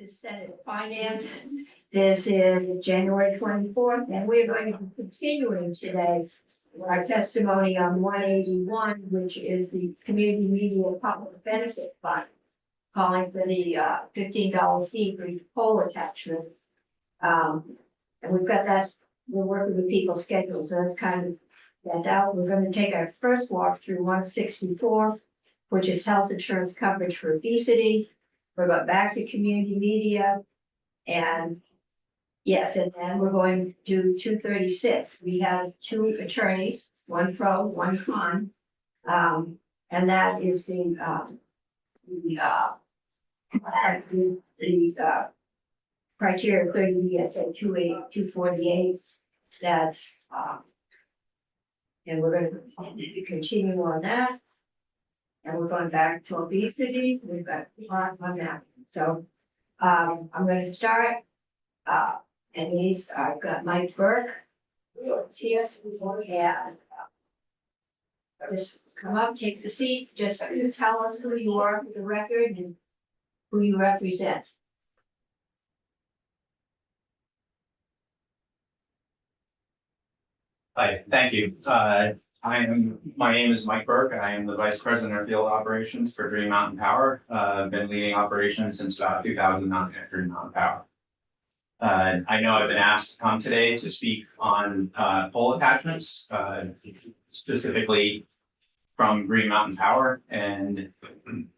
is Senate Finance. This is January 24th, and we're going to be continuing today our testimony on 181, which is the Community Media Public Benefit Fund, calling for the $15 fee for each poll attachment. And we've got that, we're working with people's schedules, so that's kind of that out. We're going to take our first walk through 164, which is health insurance coverage for obesity. We're going back to community media, and yes, and then we're going to do 236. We have two attorneys, one pro, one con. And that is the criteria 30 VSA 248. That's and we're going to continue on that. And we're going back to obesity. We've got on that. So I'm going to start. And I've got Mike Burke. He's here. And just come up, take the seat. Just tell us who you are for the record and who you represent. Hi, thank you. My name is Mike Burke. I am the Vice President of Field Operations for Green Mountain Power. I've been leading operations since about 2009 at Green Mountain Power. I know I've been asked to come today to speak on pole attachments, specifically from Green Mountain Power, and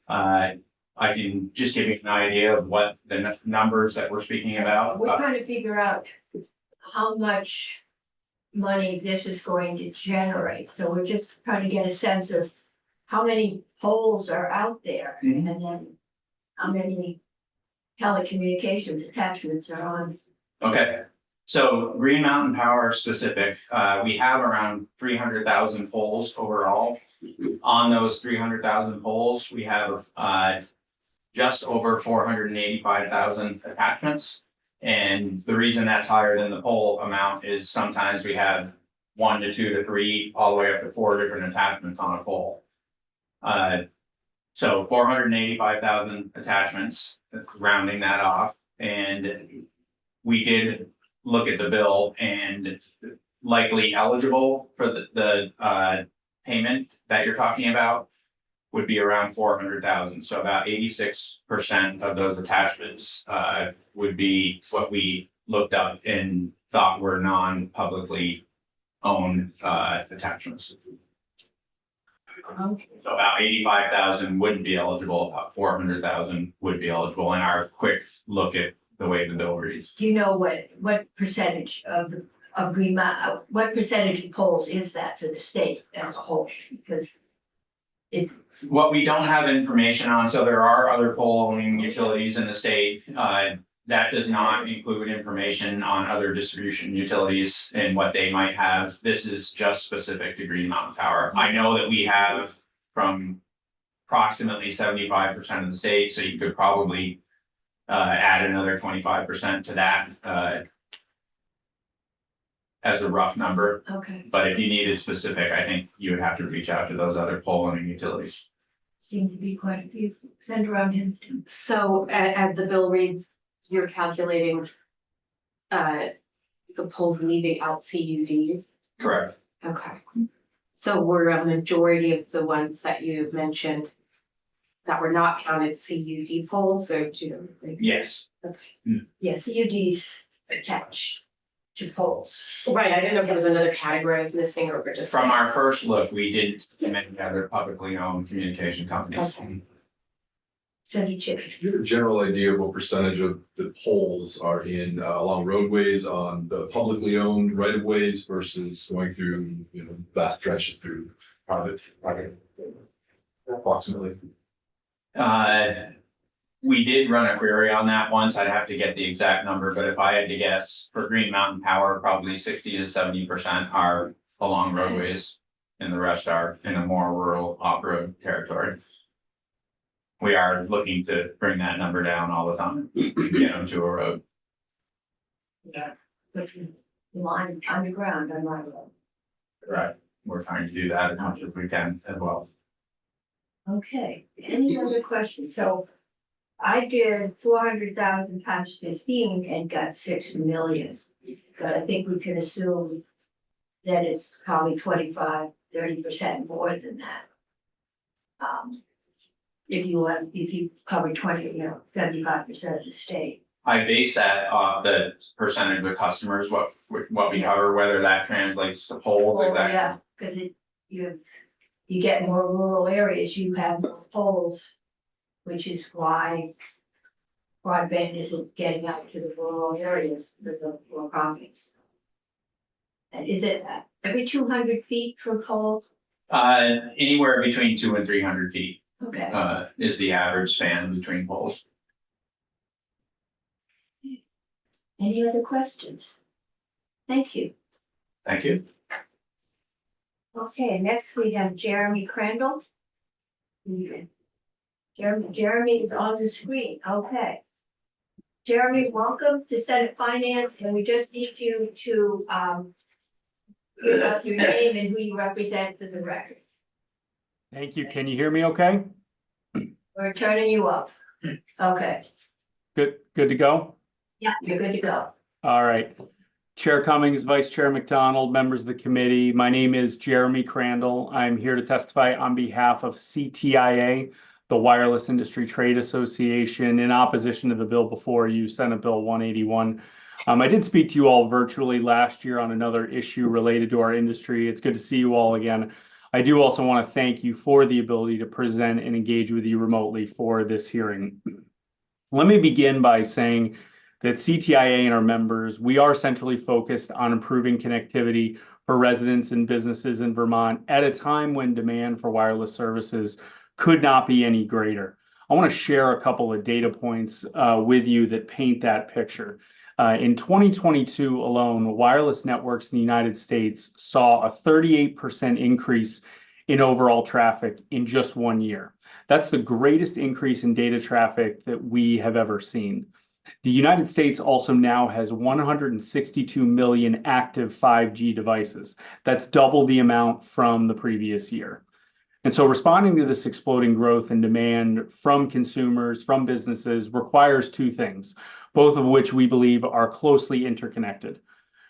I can just give you an idea of what the numbers that we're speaking about. We're trying to figure out how much money this is going to generate. So we're just trying to get a sense of how many poles are out there, and then how many telecommunications attachments are on. Okay, so Green Mountain Power specific, we have around 300,000 poles overall. On those 300,000 poles, we have just over 485,000 attachments. And the reason that's higher than the pole amount is sometimes we have 1 to 2 to 3, all the way up to 4 different attachments on a pole. So 485,000 attachments, rounding that off. And we did look at the bill, and likely eligible for the payment that you're talking about would be around 400,000. So about 86% of those attachments would be what we looked up and thought were non-publicly owned attachments. So about 85,000 wouldn't be eligible, about 400,000 would be eligible in our quick look at the way the bill reads. Do you know what percentage of Green Mountain, what percentage of poles is that for the state as a whole? Because what we don't have information on, so there are other pole owning utilities in the state. That does not include information on other distribution utilities and what they might have. This is just specific to Green Mountain Power. I know that we have from approximately 75% of the state, so you could probably add another 25% to that as a rough number. okay, But if you needed specific, I think you would have to reach out to those other pole owning utilities. seem to be quite a few. Send around him. So as the bill reads, you're calculating the poles leaving out CUDs. Correct. Okay. So were a majority of the ones that you mentioned that were not counted CUD poles, or do you? Yes. Yeah, CUDs attached to poles. Right, I didn't know if there was another category I was missing, or we're just. From our first look, we didn't see many other publicly owned communication companies. Okay. Senator Chip. Do you have a general idea of what percentage of the poles are in along roadways on the publicly owned right of ways versus going through, vast stretches through private, approximately? We did run a query on that once. I'd have to get the exact number, but if I had to guess, for Green Mountain Power, probably 60 to 70% are along roadways, and the rest are in a more rural off-road territory. We are looking to bring that number down all the time, get them to a road. Yeah. Line underground on my road. Right. We're trying to do that as much as we can as well. Okay, any other questions? So I did 400,000 times 15 and got 6 million. But I think we can assume that it's probably 25-30% more than that. If you cover 75% of the state. I base that off the percentage of customers, what we cover, whether that translates to poles, Oh, exactly. yeah, because you get more rural areas, you have more poles, which is why broadband isn't getting out to the rural areas with the rural counties. And is it every 200 feet for pole? Anywhere between 200 and 300 feet, Okay, is the average span between poles. any other questions? Thank you. Thank you. Okay, next we have Jeremy Crandall. Jeremy is on the screen, okay. Jeremy, welcome to Senate Finance, and we just need you to, give us your name and who you represent for the record. Thank you. Can you hear me okay? We're turning you up. Okay, Good to go? yeah, you're good to go. All right. Chair Cummings, Vice Chair McDonald, members of the committee, my name is Jeremy Crandall. I'm here to testify on behalf of CTIA, the Wireless Industry Trade Association, in opposition to the bill before you, Senate Bill 181. I did speak to you all virtually last year on another issue related to our industry. It's good to see you all again. I do also want to thank you for the ability to present and engage with you remotely for this hearing. Let me begin by saying that CTIA and our members, we are centrally focused on improving connectivity for residents and businesses in Vermont at a time when demand for wireless services could not be any greater. I want to share a couple of data points with you that paint that picture. In 2022 alone, wireless networks in the United States saw a 38% increase in overall traffic in just 1 year. That's the greatest increase in data traffic that we have ever seen. The United States also now has 162 million active 5G devices. That's double the amount from the previous year. And so responding to this exploding growth and demand from consumers, from businesses, requires two things, both of which we believe are closely interconnected.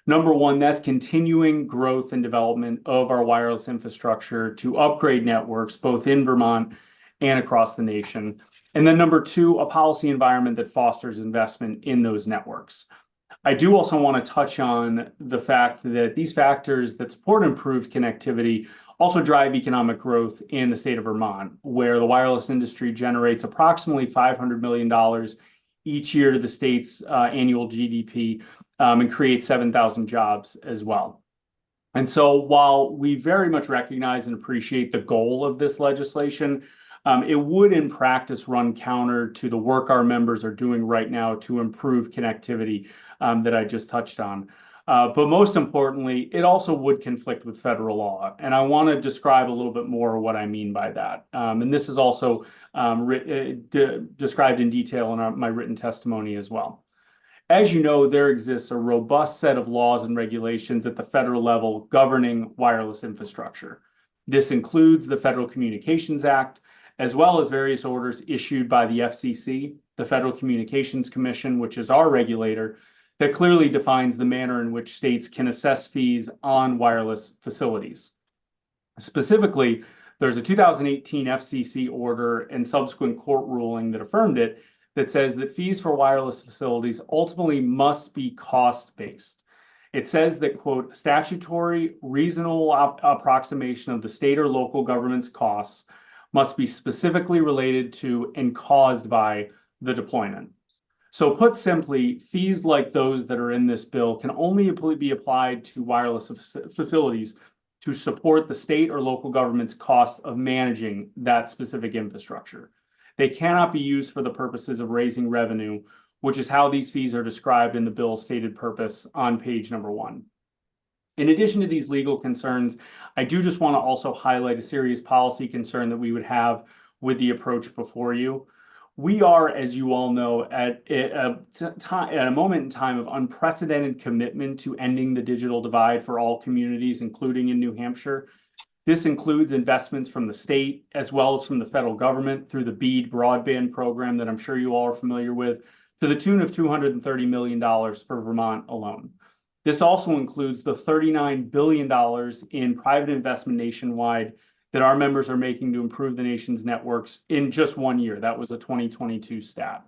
Number one, that's continuing growth and development of our wireless infrastructure to upgrade networks, both in Vermont and across the nation. And then number two, a policy environment that fosters investment in those networks. I do also want to touch on the fact that these factors that support improved connectivity also drive economic growth in the state of Vermont, where the wireless industry generates approximately $500 million each year to the state's annual GDP and creates 7,000 jobs as well. And so while we very much recognize and appreciate the goal of this legislation, it would in practice run counter to the work our members are doing right now to improve connectivity that I just touched on. But most importantly, it also would conflict with federal law. And I want to describe a little bit more what I mean by that. And this is also described in detail in my written testimony as well. As you know, there exists a robust set of laws and regulations at the federal level governing wireless infrastructure. This includes the Federal Communications Act, as well as various orders issued by the FCC, the Federal Communications Commission, which is our regulator, that clearly defines the manner in which states can assess fees on wireless facilities. Specifically, there's a 2018 FCC order and subsequent court ruling that affirmed it that says that fees for wireless facilities ultimately must be cost-based. It says that, quote, statutory reasonable approximation of the state or local government's costs must be specifically related to and caused by the deployment. So put simply, fees like those that are in this bill can only be applied to wireless facilities to support the state or local government's cost of managing that specific infrastructure. They cannot be used for the purposes of raising revenue, which is how these fees are described in the bill's stated purpose on page number 1. In addition to these legal concerns, I do just want to also highlight a serious policy concern that we would have with the approach before you. We are, as you all know, at a moment in time of unprecedented commitment to ending the digital divide for all communities, including in New Hampshire. This includes investments from the state as well as from the federal government through the BEAD broadband program that I'm sure you all are familiar with, to the tune of $230 million for Vermont alone. This also includes the $39 billion in private investment nationwide that our members are making to improve the nation's networks in just 1 year. That was a 2022 stat.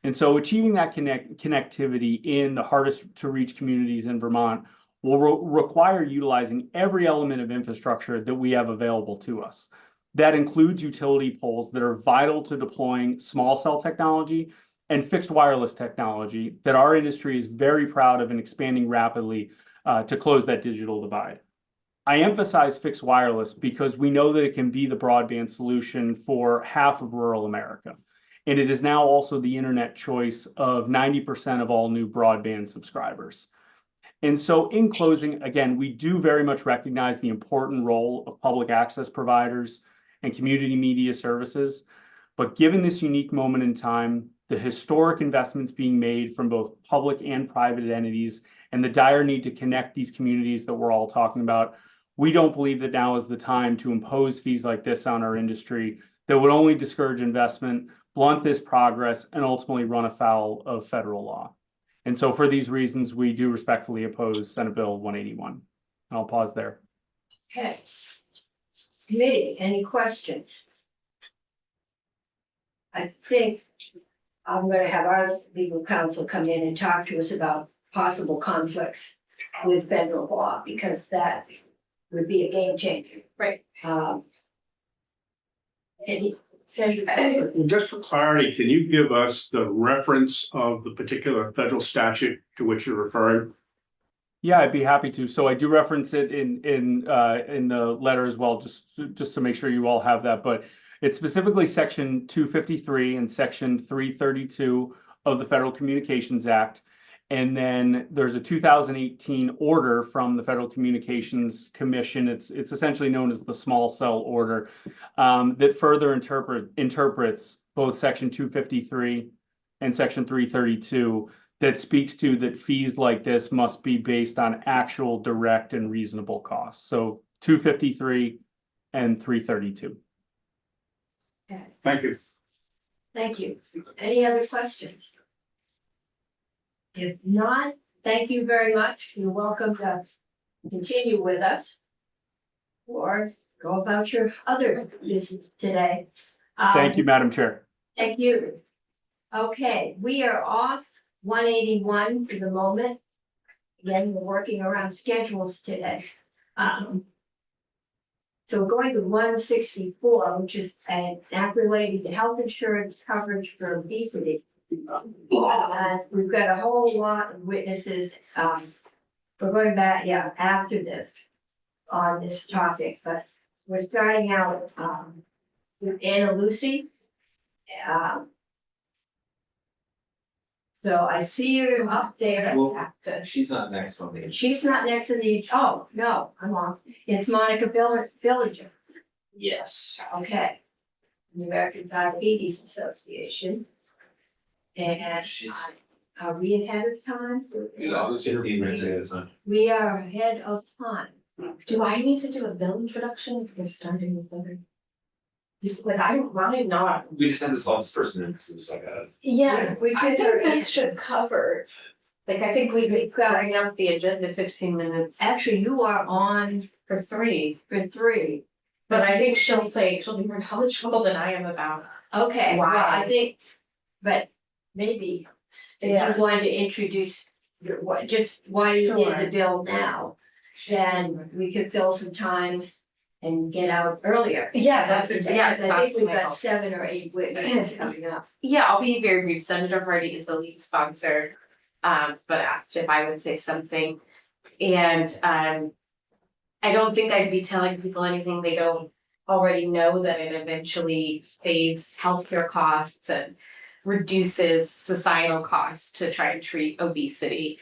And so achieving that connectivity in the hardest to reach communities in Vermont will require utilizing every element of infrastructure that we have available to us. That includes utility poles that are vital to deploying small cell technology and fixed wireless technology that our industry is very proud of and expanding rapidly to close that digital divide. I emphasize fixed wireless because we know that it can be the broadband solution for half of rural America. And it is now also the internet choice of 90% of all new broadband subscribers. And so in closing, again, we do very much recognize the important role of public access providers and community media services. But given this unique moment in time, the historic investments being made from both public and private entities, and the dire need to connect these communities that we're all talking about, we don't believe that now is the time to impose fees like this on our industry that would only discourage investment, blunt this progress, and ultimately run afoul of federal law. And so for these reasons, we do respectfully oppose Senate Bill 181. And I'll pause there. Okay. Committee, any questions? I think I'm gonna have our legal counsel come in and talk to us about possible conflicts with federal law, because that would be a game changer. Right. Senator, Just for clarity, can you give us the reference of the particular federal statute to which you're referring? Yeah, I'd be happy to. So I do reference it in the letter as well, just to make sure you all have that. But it's specifically section 253 and section 332 of the Federal Communications Act. And then there's a 2018 order from the Federal Communications Commission. It's essentially known as the small cell order, that further interprets both section 253 and section 332 that speaks to that fees like this must be based on actual direct and reasonable costs. So 253 and 332. Thank you. thank you. Any other questions? If not, thank you very much. You're welcome to continue with us or go about your other business today. Thank you, Madam Chair. Thank you. Okay, we are off 181 for the moment. Again, we're working around schedules today. So we're going to 164, which is an act related to health insurance coverage for obesity. We've got a whole lot of witnesses. We're going back, after this on this topic, but we're starting out with Anna Lucy. So I see her up there. She's not next on the. She's not next to the, oh, no, I'm on. It's Monica Villager. Yes. Okay. The American Diabetes Association. And She's. are we ahead of time? Yeah. We are ahead of time. Do I need to do a bill introduction if we're starting with other? But I don't mind not. We just had this last person in because it was like a. Yeah, We I put her think in. this should cover. Like, I think we could bring up the agenda 15 minutes Actually, you are on for 3. for 3. But I think she'll be more knowledgeable than I am about. Okay, well, I Why? think, but maybe if Yeah. you wanted to introduce just why you did the Sure. bill now, then we could fill some time and get out earlier. Yeah, that's Because yeah. I think we've got 7 or 8 witnesses coming up. Yeah, I'll be very brief. Senator Hardy is the lead sponsor, but asked if I would say something. And I don't think I'd be telling people anything they don't already know, that it eventually saves healthcare costs and reduces societal costs to try and treat obesity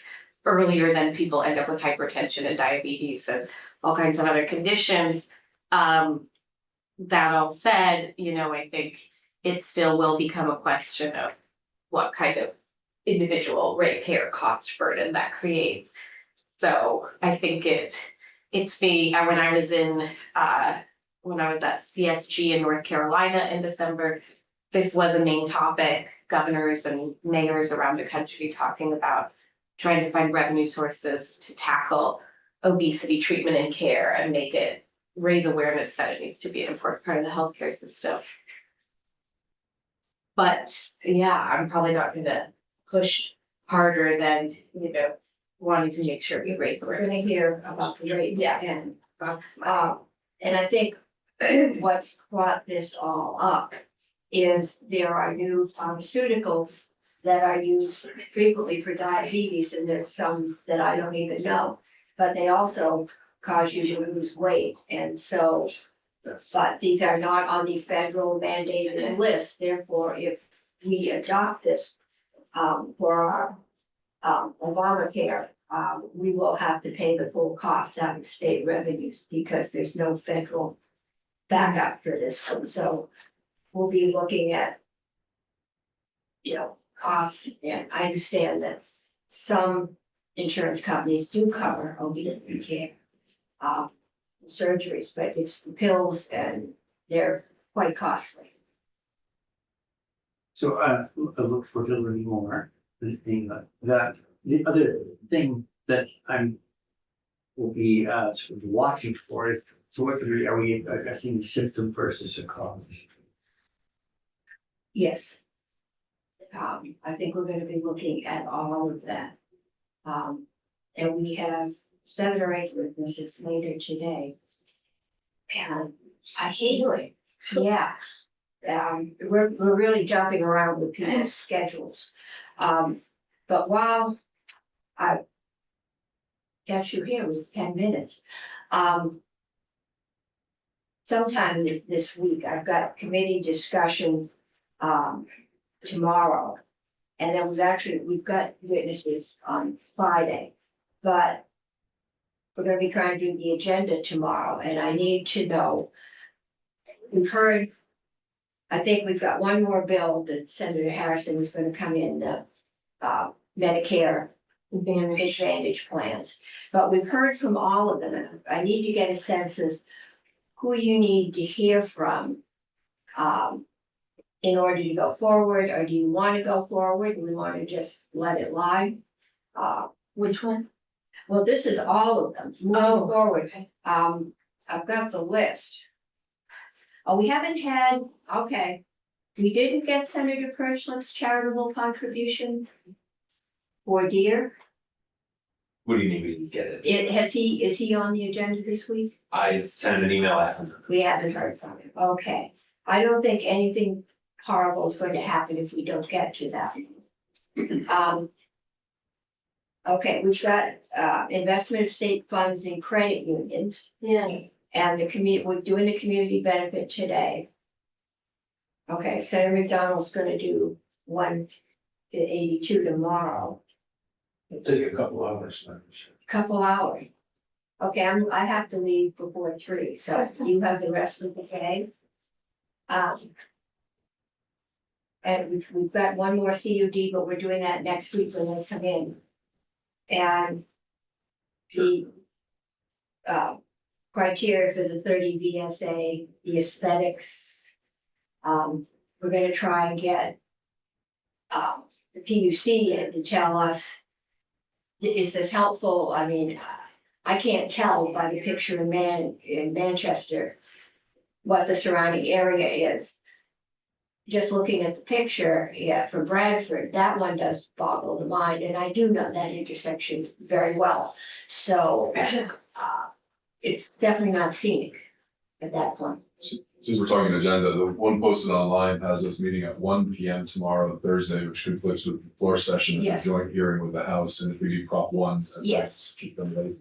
earlier than people end up with hypertension and diabetes and all kinds of other conditions. That all said, I think it still will become a question of what kind of individual ratepayer cost burden that creates. So I think it It's me, when I was when I was at CSG in North Carolina in December, this was a main topic, governors and mayors around the country talking about trying to find revenue sources to tackle obesity treatment and care and make it, raise awareness that it needs to be an important part of the healthcare system. But yeah, I'm probably not gonna push harder than, wanting to make sure we raise We're awareness. gonna hear about the rates. Yes. And, That's my- and I think what's brought this all up is there are new pharmaceuticals that are used frequently for diabetes, and there's some that I don't even know. But they also cause you to lose weight, and so, but these are not on the federal mandated list, therefore, if we adopt this for our Obamacare, we will have to pay the full cost out of state revenues because there's no federal backup for this one, so we'll be looking at, costs, and I understand that some insurance companies do cover obesity care, surgeries, but it's the pills and they're quite costly. So I look for to learn more. The thing that the other thing that I'm will be sort of watching for is to what degree are we addressing the symptom versus a cause? Yes. I think we're gonna be looking at all of that. And we have 7 or 8 witnesses later today. And I hate it, yeah. We're really jumping around with people's schedules. But while I got you here with 10 minutes, sometime this week, I've got committee discussion, tomorrow. And then we've got witnesses on Friday, but we're gonna be trying to do the agenda tomorrow, and I need to know. We've heard, I think we've got one more bill that Senator Harrison is gonna come in, the Medicare Advantage plans. But we've heard from all of them, and I need to get a sense of who you need to hear from in order to go forward, or do you want to go forward and we want to just let it lie? Which one? Well, this is all of them, moving Oh, forward. okay. I've got the list. Oh, we haven't had, okay, we didn't get Senator Kirchliff's charitable contribution for deer. What do you mean we didn't get it? Is he on the agenda this week? I sent an email out. We haven't heard from him, okay. I don't think anything horrible is going to happen if we don't get to that. Okay, we've got investment of state funds in credit unions, Yeah. and we're doing the community benefit today. Okay, Senator McDonald's gonna do 182 tomorrow, It'll take a couple hours. couple hours. Okay, I have to leave before 3, so you have the rest of the day. And we've got one more CUD, but we're doing that next week when they come in. And the criteria for the 30 VSA, the aesthetics. We're gonna try and get the PUC in to tell us, is this helpful? I mean, I can't tell by the picture in Manchester what the surrounding area is. Just looking at the picture, yeah, for Bradford, that one does boggle the mind, and I do know that intersection very well. So, it's definitely not scenic at that point. Since we're talking agenda, the one posted online has us meeting at 1 PM tomorrow, Thursday, which conflicts with the floor session. It's Yes. a joint hearing with the House, and if we do Prop 1. Yes. Keep them ready.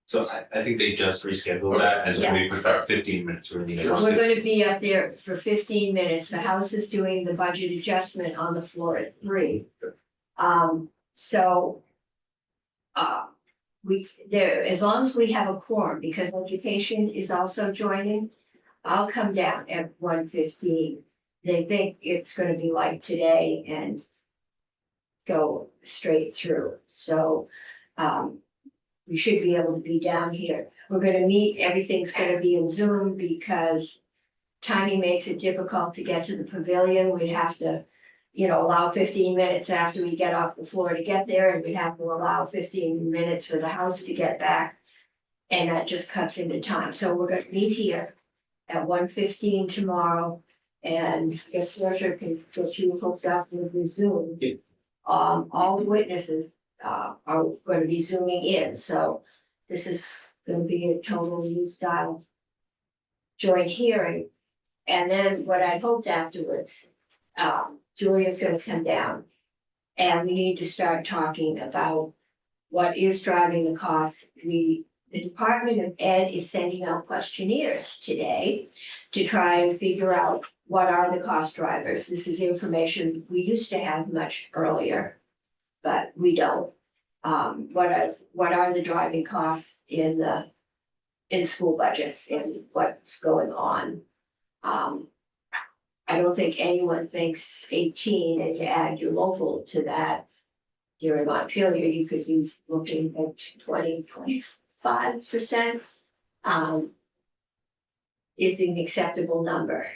So I think they just rescheduled that, and so we pushed out 15 minutes, we're gonna need. We're gonna be up there for 15 minutes. The House is doing the budget adjustment on the floor at 3. So. As long as we have a quorum, because education is also joining, I'll come down at 1:15. They think it's gonna be like today and go straight through, so, we should be able to be down here. We're gonna meet, everything's gonna be in Zoom because timing makes it difficult to get to the pavilion. We'd have to, allow 15 minutes after we get off the floor to get there, and we'd have to allow 15 minutes for the house to get back. And that just cuts into time. So we're gonna meet here at 1:15 tomorrow. And I guess Saoirse can get you hooked up with the Zoom. Yeah. All the witnesses are going to be zooming in, so this is going to be a total new style joint hearing. And then what I hoped afterwards, Julia's going to come down, and we need to start talking about what is driving the costs. The Department of Ed is sending out questionnaires today to try and figure out what are the cost drivers. This is information we used to have much earlier, but we don't. What are the driving costs in school budgets and what's going on? I don't think anyone thinks 18, and you add your local to that during Montpelier, you could be looking at 20-25%. Is an acceptable number.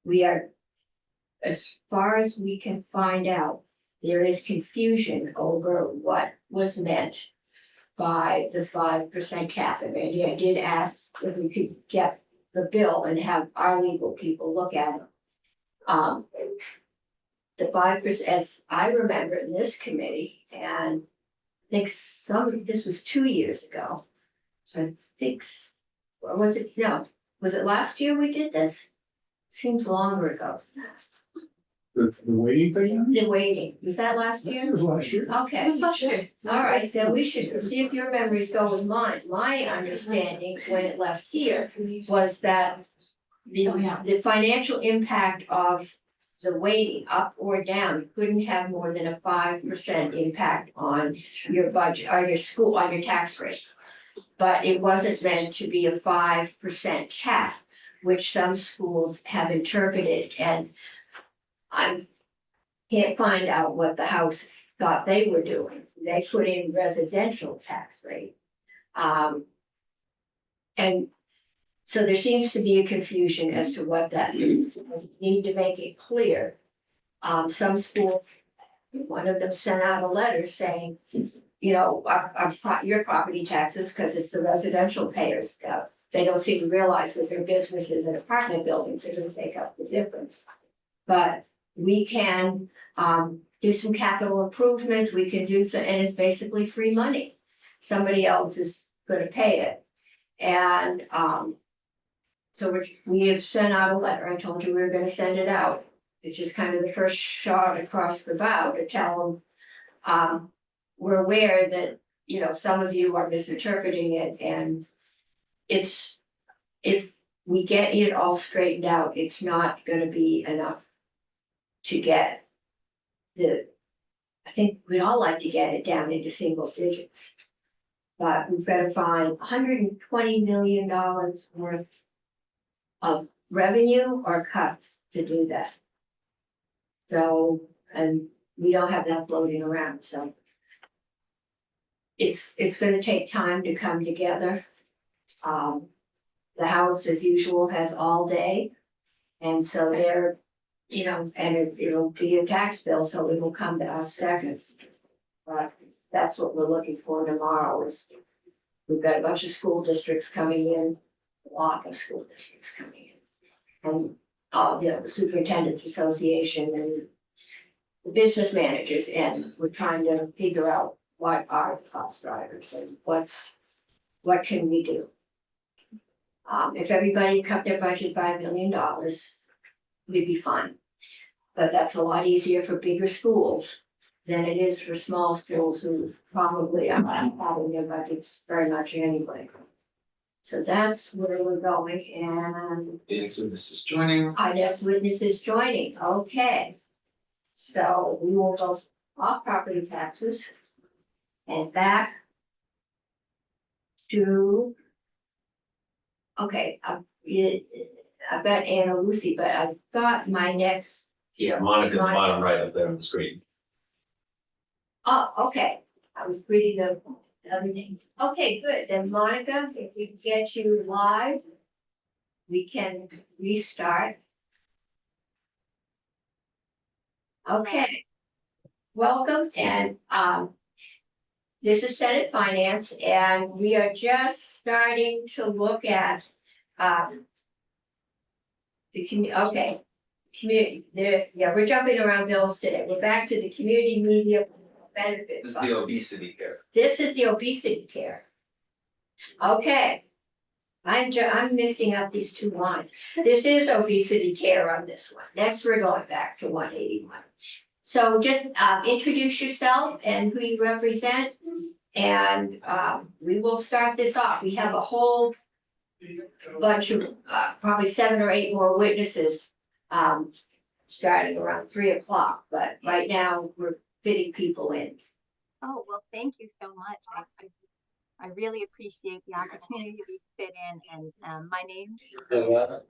We are, as far as we can find out, there is confusion over what was meant by the 5% cap. And I did ask if we could get the bill and have our legal people look at it. The 5%, as I remember in this committee, and I think this was 2 years ago. So I think, or was it, no, was it last year we did this? Seems longer ago. The waiting thing? The waiting, was that last This year? was last year. Okay. It was last year. All right, then we should see if your memories go with mine. My understanding when it left here was that the financial impact of the weighting up or down couldn't have more than a 5% impact on your budget, or your school, on your tax rate. But it wasn't meant to be a 5% cap, which some schools have interpreted, and I can't find out what the House thought they were doing. They put in residential tax rate. And so there seems to be a confusion as to what that means. We need to make it clear. Some schools, one of them sent out a letter saying, your property taxes, because it's the residential payers, they don't seem to realize that their businesses and apartment buildings are going to take up the difference. But we can do some capital improvements, we can do some, and it's basically free money. Somebody else is gonna pay it. And so we have sent out a letter, I told you we were gonna send it out. It's just kind of the first shot across the bow to tell them, we're aware that, some of you are misinterpreting it, and if we get it all straightened out, it's not gonna be enough to get I think we'd all like to get it down into single digits. But we've got to find $120 million worth of revenue or cuts to do that. So, and we don't have that floating around, so. It's gonna take time to come together. The House, as usual, has all day. And so they're, and it'll be a tax bill, so it will come to us second. But that's what we're looking for tomorrow is, we've got a bunch of school districts coming in, a lot of school districts coming in. And, the Superintendent's Association and the business managers, and we're trying to figure out what are the cost drivers and what can we do? If everybody cut their budget by $1 million, we'd be fine. But that's a lot easier for bigger schools than it is for small schools who probably are not having their budgets very much anyway. So that's where we're going, and The next witness is joining. our next witness is joining, okay. So we will go off property taxes and back to, okay, I've got Anna Lucy, but I thought my next, Yeah, Monica, bottom right up there on the screen. oh, okay. I was reading everything. Okay, good. Then Monica, if we can get you live, we can restart. Okay. Welcome and this is Senate Finance and we are just starting to look at we're jumping around bills today. We're back to the community media benefit This is fund. the obesity care. This is the obesity care. Okay. I'm mixing up these two lines. This is obesity care on this one. Next, we're going back to 181. So just introduce yourself and who you represent. And we will start this off. We have a whole bunch of probably 7 or 8 more witnesses starting around 3 o'clock. But right now, we're fitting people in. Oh, well, thank you so much. I really appreciate the opportunity to be fit in, and my name.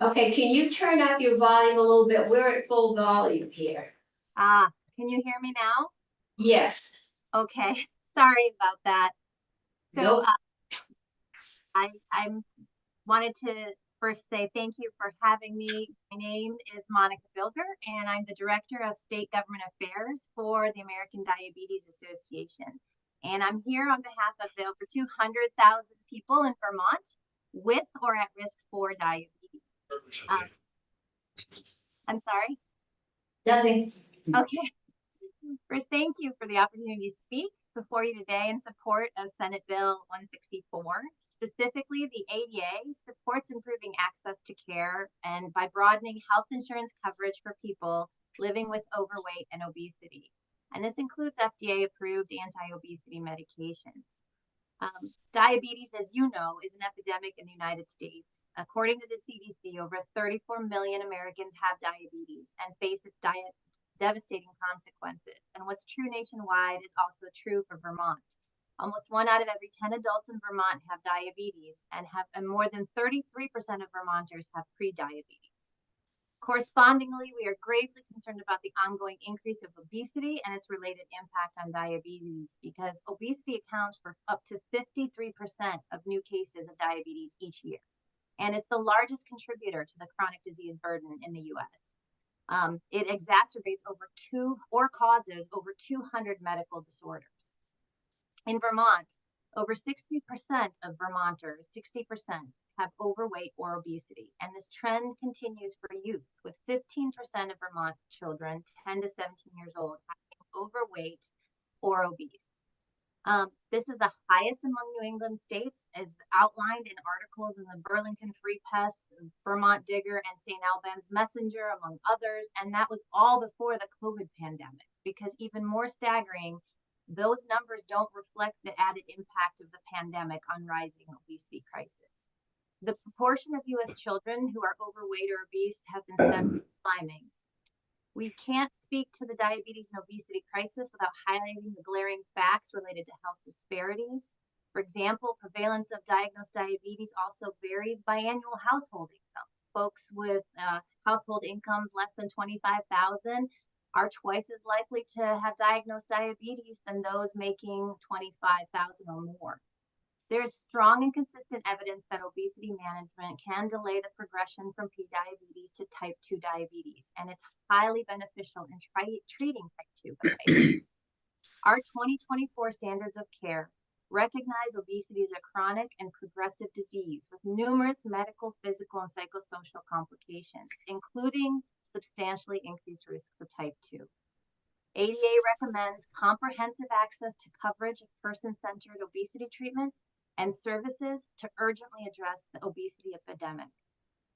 Okay, can you turn up your volume a little bit? We're at full volume here. Can you hear me now? Yes. Okay, sorry about that. So Nope. I wanted to first say thank you for having me. My name is Monica Bilger, and I'm the Director of State Government Affairs for the American Diabetes Association. And I'm here on behalf of the over 200,000 people in Vermont with or at risk for diabetes. I'm sorry? Nothing. Okay. First, thank you for the opportunity to speak before you today in support of Senate Bill 164. Specifically, the ADA supports improving access to care and by broadening health insurance coverage for people living with overweight and obesity. And this includes FDA-approved anti-obesity medications. Diabetes, as you know, is an epidemic in the United States. According to the CDC, over 34 million Americans have diabetes and face its devastating consequences. And what's true nationwide is also true for Vermont. Almost 1 out of every 10 adults in Vermont have diabetes, and more than 33% of Vermonters have pre-diabetes. Correspondingly, we are gravely concerned about the ongoing increase of obesity and its related impact on diabetes, because obesity accounts for up to 53% of new cases of diabetes each year. And it's the largest contributor to the chronic disease burden in the US. It exacerbates causes over 200 medical disorders. In Vermont, over 60% of Vermonters, 60%, have overweight or obesity. And this trend continues for youth, with 15% of Vermont children, 10 to 17 years old, having overweight or obese. This is the highest among New England states, as outlined in articles in the Burlington Free Press, Vermont Digger, and St. Albans Messenger, among others. And that was all before the COVID pandemic, because even more staggering, those numbers don't reflect the added impact of the pandemic on rising obesity crisis. The proportion of US children who are overweight or obese have been steadily climbing. We can't speak to the diabetes and obesity crisis without highlighting the glaring facts related to health disparities. For example, prevalence of diagnosed diabetes also varies by annual household income. Folks with household incomes less than $25,000 are twice as likely to have diagnosed diabetes than those making $25,000 or more. There's strong and consistent evidence that obesity management can delay the progression from prediabetes to type 2 diabetes, and it's highly beneficial in treating type 2 diabetes. Our 2024 standards of care recognize obesity as a chronic and progressive disease with numerous medical, physical, and psychosocial complications, including substantially increased risk for type 2. ADA recommends comprehensive access to coverage of person-centered obesity treatment and services to urgently address the obesity epidemic.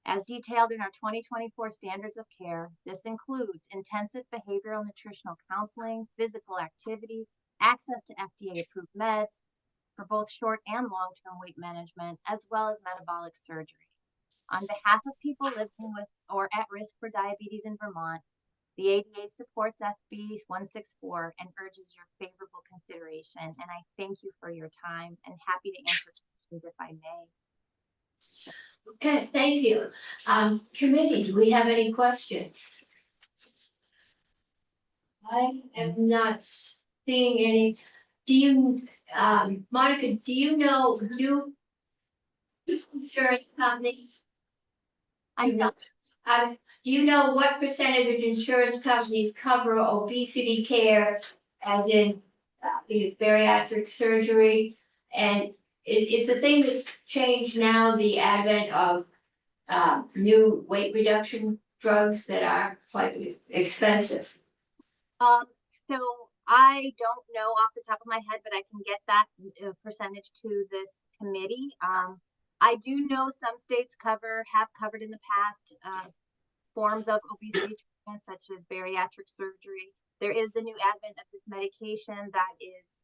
As detailed in our 2024 standards of care, this includes intensive behavioral nutritional counseling, physical activity, access to FDA-approved meds for both short and long-term weight management, as well as metabolic surgery. On behalf of people living with or at risk for diabetes in Vermont, the ADA supports SB 164 and urges your favorable consideration. And I thank you for your time and happy to answer questions if I may. Okay, thank you. Committee, do we have any questions? I am not seeing any. Do you, Monica, do you know new insurance companies? I'm sorry. Do you know what percentage of insurance companies cover obesity care, as in, I think it's bariatric surgery? And is the thing that's changed now the advent of new weight reduction drugs that are quite expensive? So I don't know off the top of my head, but I can get that percentage to this committee. I do know some states have covered in the past forms of obesity treatment, such as bariatric surgery. There is the new advent of this medication that is,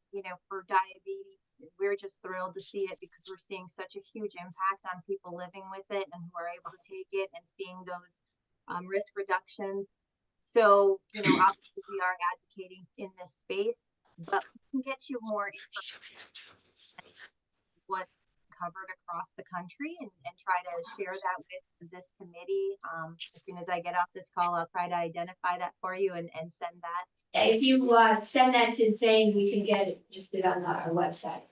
for diabetes. We're just thrilled to see it because we're seeing such a huge impact on people living with it and who are able to take it and seeing those risk reductions. So, obviously we are advocating in this space, but we can get you more information what's covered across the country and try to share that with this committee. As soon as I get off this call, I'll try to identify that for you and send that. If you send that to Zane, we can get it just on our website.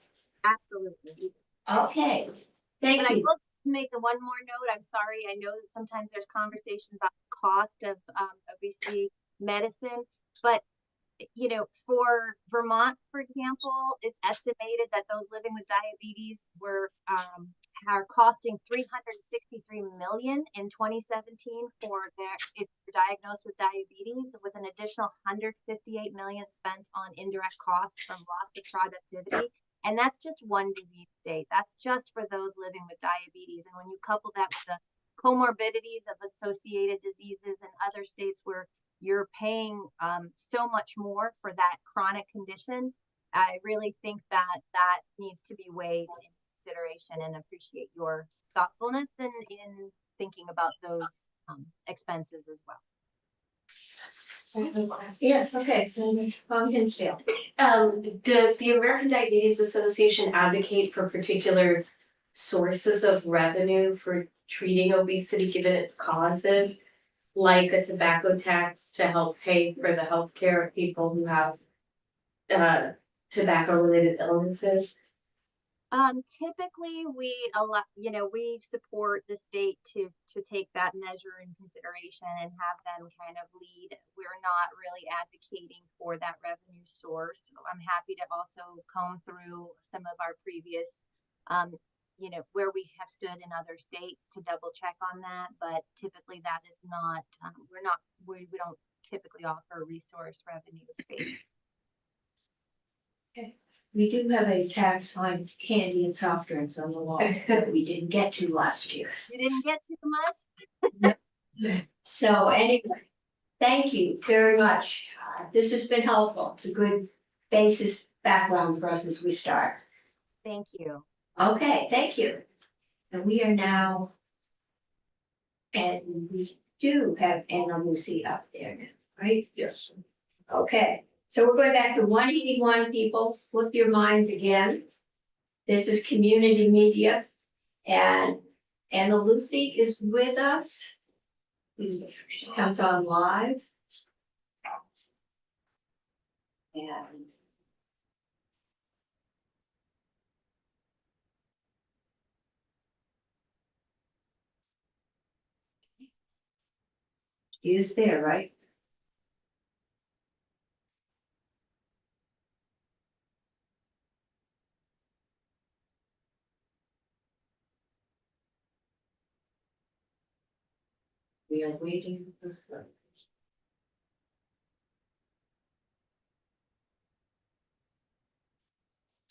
Absolutely. Okay, thank But I you. will just make one more note. I'm sorry. I know that sometimes there's conversations about the cost of obesity medicine, but for Vermont, for example, it's estimated that those living with diabetes are costing $363 million in 2017 if you're diagnosed with diabetes, with an additional $158 million spent on indirect costs from loss of productivity. And that's just one disease state. That's just for those living with diabetes. And when you couple that with the comorbidities of associated diseases in other states where you're paying so much more for that chronic condition, I really think that needs to be weighed in consideration, and appreciate your thoughtfulness in thinking about those expenses as well. Yes, okay, so from Hinsdale. Does the American Diabetes Association advocate for particular sources of revenue for treating obesity given its causes, like a tobacco tax to help pay for the healthcare of people who have tobacco-related illnesses? Typically we support the state to take that measure in consideration and have them kind of lead. We're not really advocating for that revenue source. So I'm happy to also comb through some of our previous, where we have stood in other states to double check on that. But typically that is not, we don't typically offer resource revenue space. Okay. We do have a tax on candy and soft drinks on the law that we didn't get to last year. You didn't get too much? So anyway, thank you very much. This has been helpful. It's a good basis background for us as we start. Thank you. Okay, thank you. And we are now, and we do have Anna Lucy up there now, right? Yes. Okay, so we're going back to 181 people. Flip your minds again. This is community media, and Anna Lucy is with us. She comes on live. And she is there, right? We are waiting for her.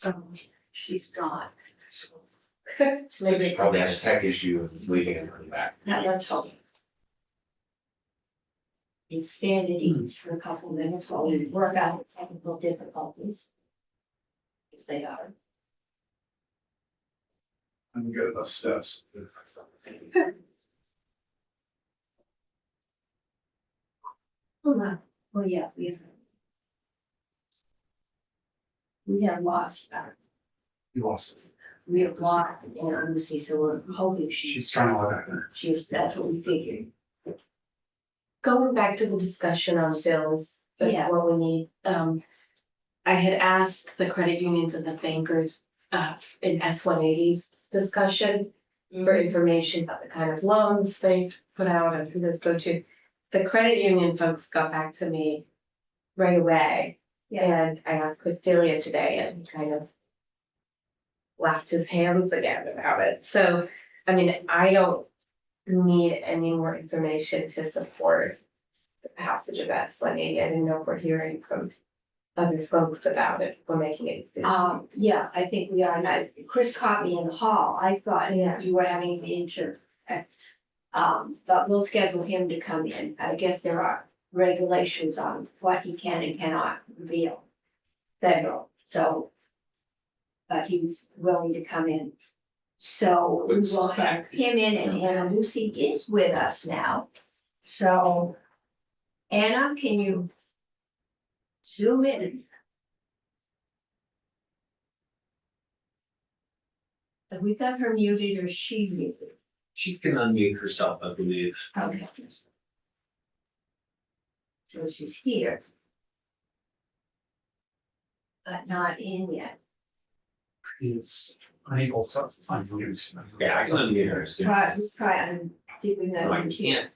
Oh, she's gone. So maybe Probably had a tech issue of leaving and coming back. no, that's all. And stand at ease for a couple of minutes while we work out the technical difficulties. Because they are. I'm good enough steps. Hold on. Oh, yeah, we have lost her. You lost. We have lost Anna Lucy, so we're hoping She's trying to log out. that's what we figured. Going back to the discussion on bills, Yeah. what we need, I had asked the credit unions and the bankers, in S-180s discussion for information about the kind of loans they've put out and who those go to. The credit union folks got back to me right away. And I asked Chris Delia today and he kind of laughed his hands again about it. So, I mean, I don't need any more information to support the passage of S-180. I didn't know if we're hearing from other folks about it. We're making a decision. Yeah, I think we are. And Chris caught me in the hall. I thought Yeah. you were having the inter. But we'll schedule him to come in. I guess there are regulations on what he can and cannot reveal. Federal, so. But he's willing to come in. So we will have him in, and Anna Lucy is with us now. So Anna, can you zoom in? Have we got her muted or she muted? She can unmute herself, I believe. Okay. So she's here. But not in yet. Is unable to unmute. Yeah, I can unmute her. so- Try and see if we No, I can. can't.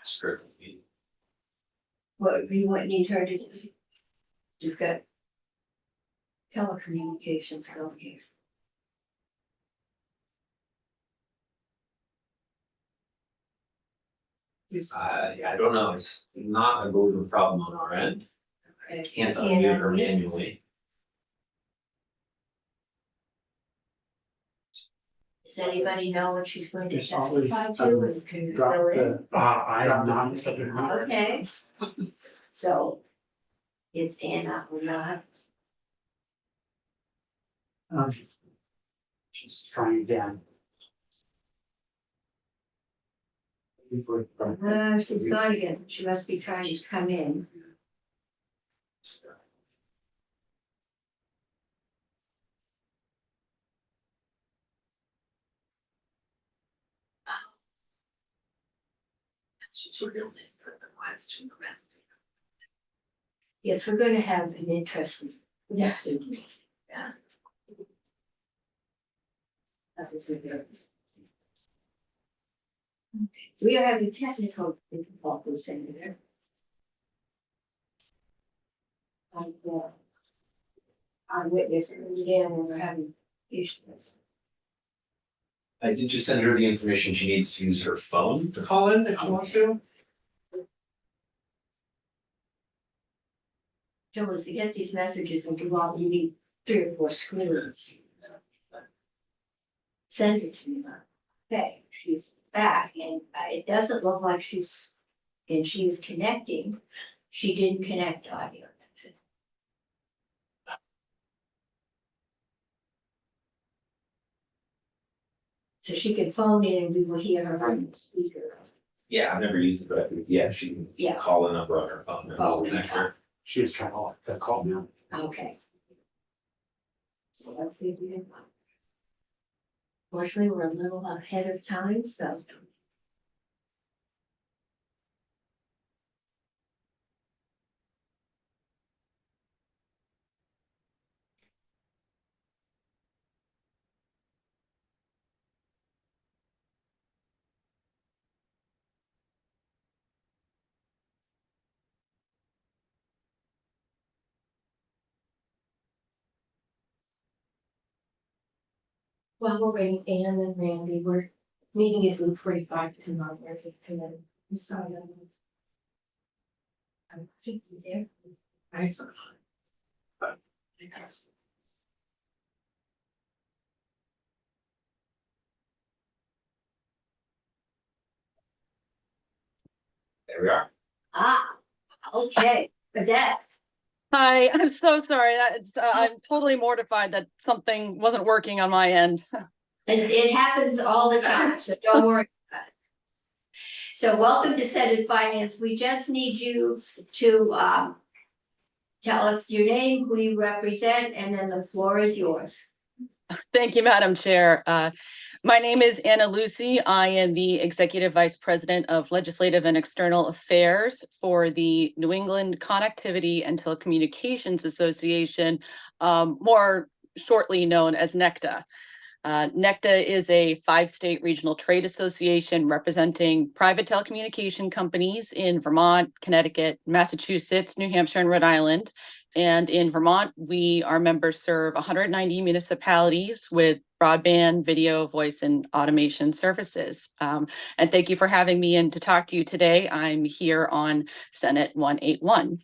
Ask her. What you would need her to do. She's got telecommunications going here. I don't know, it's not a golden problem on our end. I can't unmute her manually. Does anybody know what she's going to There's always, testify to and can you Drop fill in? the, I am not the subject matter. Okay. So it's Anna or not. Just trying again. She's gone again. She must be trying to come in. Yes, we're going to have an interesting. Yeah. Yeah. That was good. We are having technical difficulties, Senator. I'm witnessing again, and we're having issues. I did just send her the information she needs to use her phone to call in if she wants to. Trouble is to get these messages and do all, you need 3 or 4 screens. Send it to me. Okay, she's back and it doesn't look like she's connecting. She didn't connect audio. That's it. So she can phone in and we will hear her on the speaker. Yeah, I've never used it, but yeah, she can Yeah. call the number on her phone and Oh, we'll connect her. She is trying to call now. Okay. So let's see if we can. Fortunately, we're a little ahead of time, so. While we're waiting, Anne and Randy, we're meeting at Route 45 tomorrow, we're just kind of, I'm sorry. I'm thinking there. I saw. There we are. Okay, for that. Hi, I'm so sorry. I'm totally mortified that something wasn't working on my end. It happens all the time, so don't worry about it. So welcome to Senate Finance. We just need you to tell us your name, who you represent, and then the floor is yours. Thank you, Madam Chair. My name is Anna Lucy. I am the Executive Vice President of Legislative and External Affairs for the New England Connectivity and Telecommunications Association, more shortly known as NECTA. NECTA is a 5-state regional trade association representing private telecommunication companies in Vermont, Connecticut, Massachusetts, New Hampshire, and Rhode Island. And in Vermont, our members serve 190 municipalities with broadband, video, voice, and automation services. And thank you for having me in to talk to you today. I'm here on Senate 181.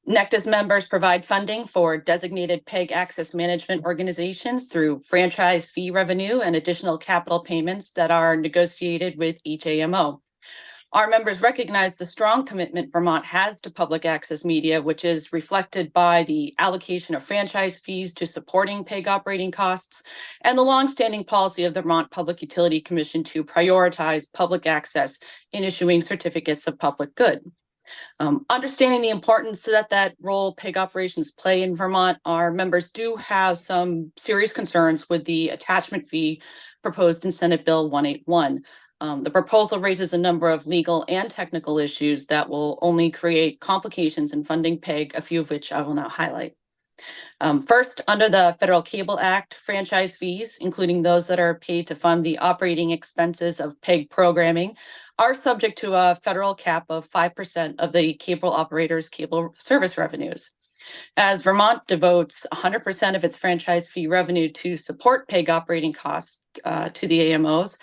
NECTA's members provide funding for designated PEG access management organizations through franchise fee revenue and additional capital payments that are negotiated with each AMO. Our members recognize the strong commitment Vermont has to public access media, which is reflected by the allocation of franchise fees to supporting PEG operating costs and the longstanding policy of the Vermont Public Utility Commission to prioritize public access in issuing certificates of public good. Understanding the importance that role PEG operations play in Vermont, our members do have some serious concerns with the attachment fee proposed in Senate Bill 181. The proposal raises a number of legal and technical issues that will only create complications in funding PEG, a few of which I will now highlight. First, under the Federal Cable Act, franchise fees, including those that are paid to fund the operating expenses of PEG programming, are subject to a federal cap of 5% of the cable operator's cable service revenues. As Vermont devotes 100% of its franchise fee revenue to support PEG operating costs to the AMOs,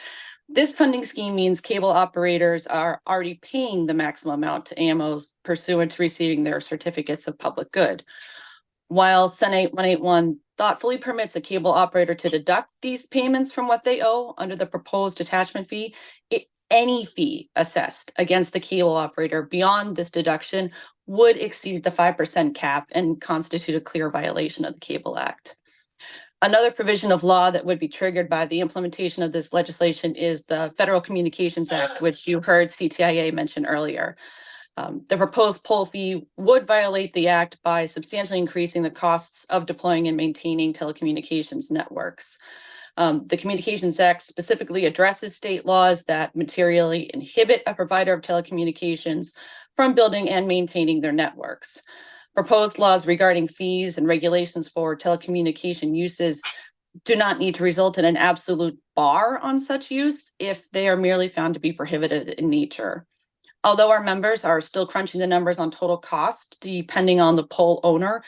this funding scheme means cable operators are already paying the maximum amount to AMOs pursuant to receiving their certificates of public good. While Senate 181 thoughtfully permits a cable operator to deduct these payments from what they owe under the proposed attachment fee, any fee assessed against the cable operator beyond this deduction would exceed the 5% cap and constitute a clear violation of the Cable Act. Another provision of law that would be triggered by the implementation of this legislation is the Federal Communications Act, which you heard CTIA mention earlier. The proposed pole fee would violate the act by substantially increasing the costs of deploying and maintaining telecommunications networks. The Communications Act specifically addresses state laws that materially inhibit a provider of telecommunications from building and maintaining their networks. Proposed laws regarding fees and regulations for telecommunication uses do not need to result in an absolute bar on such use if they are merely found to be prohibited in nature. Although our members are still crunching the numbers on total cost, depending on the pole owner,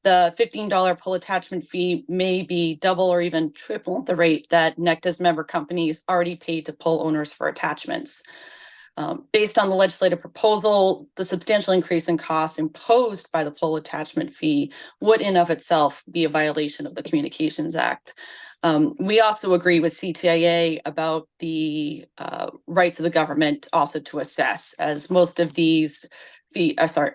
the $15 pole attachment fee may be double or even triple the rate that NECTA's member companies already pay to pole owners for attachments. Based on the legislative proposal, the substantial increase in costs imposed by the pole attachment fee would in of itself be a violation of the Communications Act. We also agree with CTIA about the rights of the government also to assess, as most of these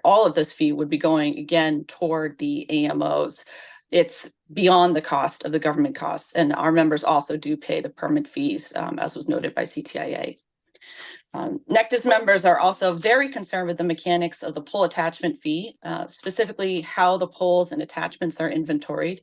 all of this fee would be going again toward the AMOs. It's beyond the cost of the government costs, and our members also do pay the permit fees, as was noted by CTIA. NECTA's members are also very concerned with the mechanics of the pole attachment fee, specifically how the poles and attachments are inventoried.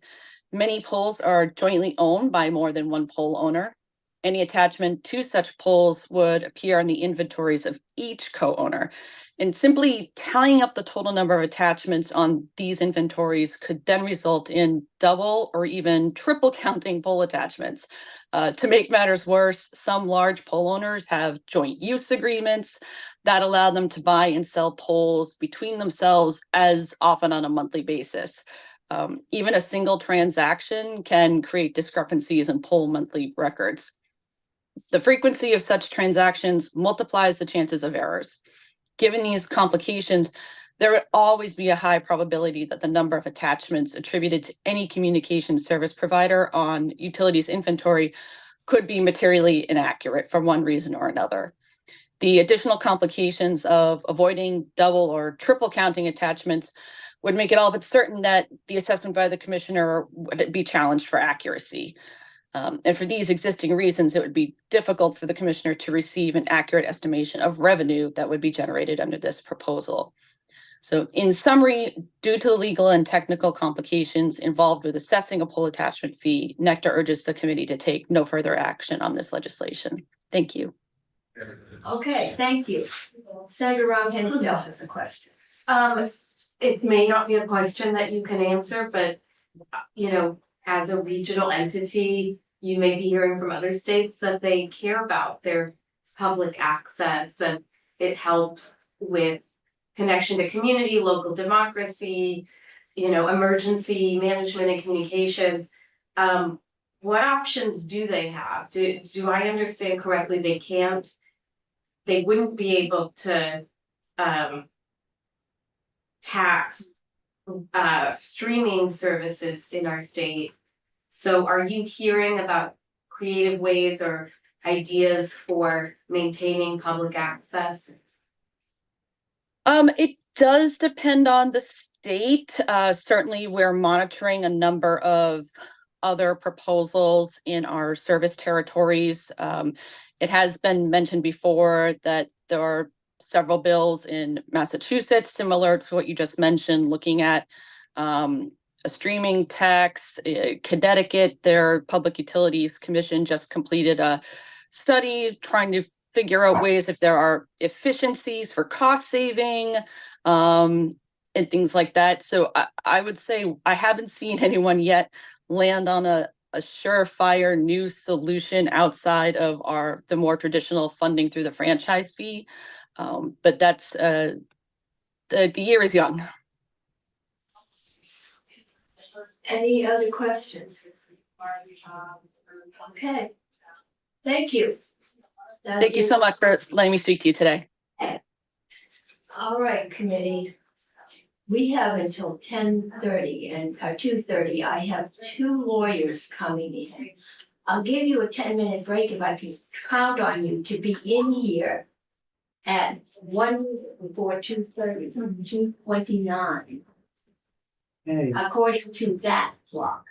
Many poles are jointly owned by more than one pole owner. Any attachment to such poles would appear on the inventories of each co-owner. And simply tallying up the total number of attachments on these inventories could then result in double or even triple counting pole attachments. To make matters worse, some large pole owners have joint use agreements that allow them to buy and sell poles between themselves as often on a monthly basis. Even a single transaction can create discrepancies in pole monthly records. The frequency of such transactions multiplies the chances of errors. Given these complications, there would always be a high probability that the number of attachments attributed to any communication service provider on utilities inventory could be materially inaccurate for one reason or another. The additional complications of avoiding double or triple counting attachments would make it all but certain that the assessment by the commissioner would be challenged for accuracy. And for these existing reasons, it would be difficult for the commissioner to receive an accurate estimation of revenue that would be generated under this proposal. So in summary, due to the legal and technical complications involved with assessing a pole attachment fee, Nectar urges the committee to take no further action on this legislation. Thank you. Okay, thank you. Senator Ron Hinsdale has a question. It may not be a question that you can answer, but you know, as a regional entity, you may be hearing from other states that they care about their public access, and it helps with connection to community, local democracy, you know, emergency management and communications. What options do they have? Do I understand correctly? They wouldn't be able to tax streaming services in our state. So are you hearing about creative ways or ideas for maintaining public access? It does depend on the state. Certainly, we're monitoring a number of other proposals in our service territories. It has been mentioned before that there are several bills in Massachusetts, similar to what you just mentioned, looking at a streaming tax. Connecticut, their Public Utilities Commission just completed a study trying to figure out ways if there are efficiencies for cost saving and things like that. So I would say I haven't seen anyone yet land on a surefire new solution outside of the more traditional funding through the franchise fee. But that's the year is young. Any other questions? Okay. Thank you. Thank you so much for letting me speak to you today. All right, committee. We have until 10:30 and 2:30. I have 2 lawyers coming in. I'll give you a 10-minute break if I can count on you to be in here at 1 before 2:30, 2:29, Hey. according to that clock.